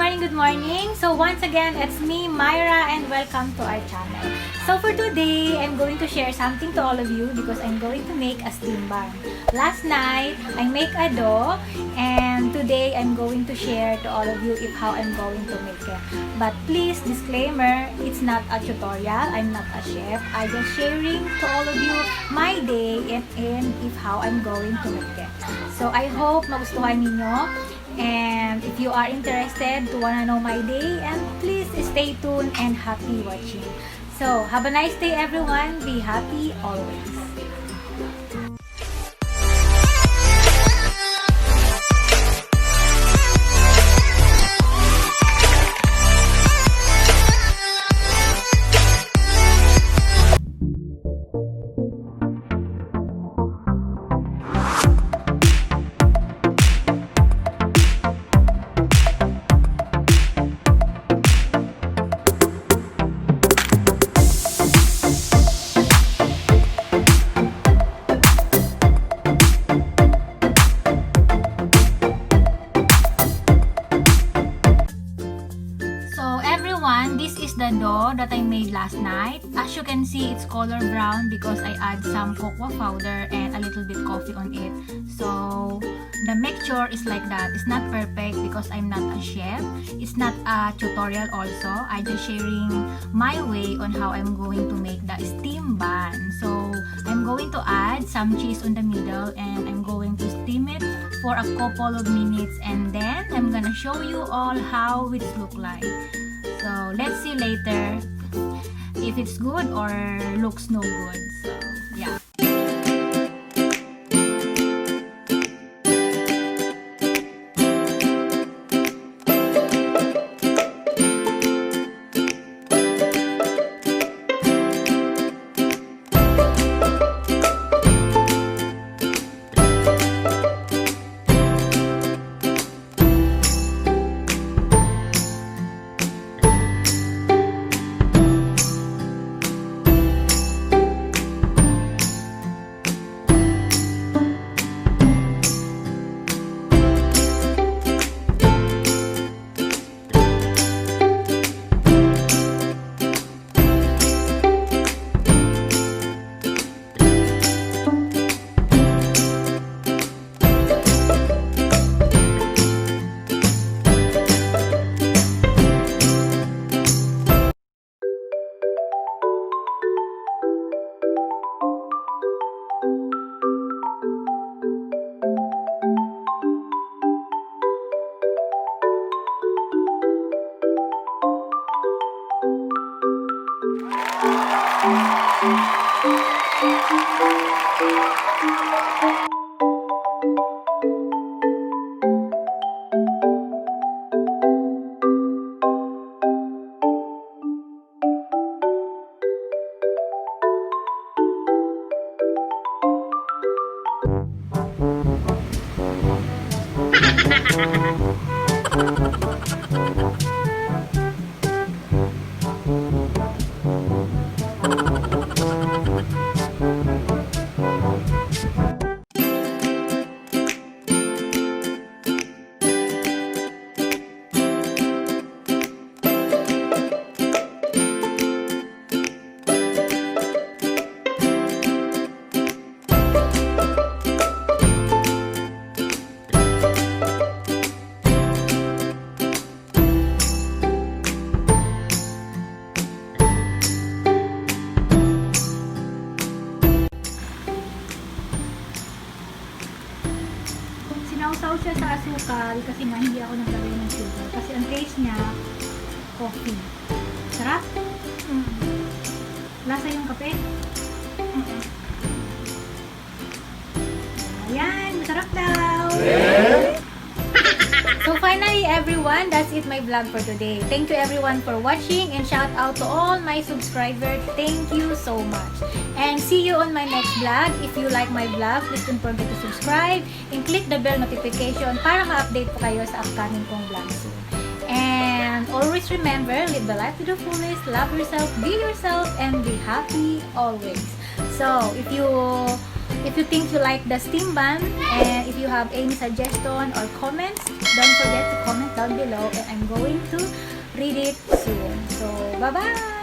morning, good morning. So once again, it's me, Myra, and welcome to our channel. So for today, I'm going to share something to all of you because I'm going to make a steam bun. Last night, I make a dough, and today I'm going to share to all of you how I'm going to make it. But please, disclaimer, it's not a tutorial. I'm not a chef. I'm just sharing to all of you my day and how I'm going to make it. So I hope magustuhan ninyo. And if you are interested to wanna know my day, and please stay tuned and happy watching. So have a nice day everyone. Be happy always. This is the dough that I made last night. As you can see, it's color brown because I add some cocoa powder and a little bit coffee on it. So the mixture is like that. It's not perfect because I'm not a chef. It's not a tutorial also. I'm just sharing my way on how I'm going to make the steam bun. So I'm going to add some cheese on the middle and I'm going to steam it for a couple of minutes, and then I'm gonna show you all how it looks like. So let's see later if it's good or looks no good. So yeah. Sinausaw siya sa asukal kasi nga hindi ako naglagay ng sugar kasi ang taste niya coffee. Sarap. Lasa yung kape. Ayan, masarap daw. So finally everyone, that's it my vlog for today. Thank you everyone for watching, and shout out to all my subscribers. Thank you so much. And see you on my next vlog. If you like my vlog, please don't forget to subscribe and click the bell notification para ma-update po kayo sa upcoming kong vlog soon. And always remember, live the life to the fullest, love yourself, be yourself, and be happy always. So if you think you like the steam bun, and if you have any suggestion or comments, don't forget to comment down down below and I'm going to read it soon. So, bye-bye!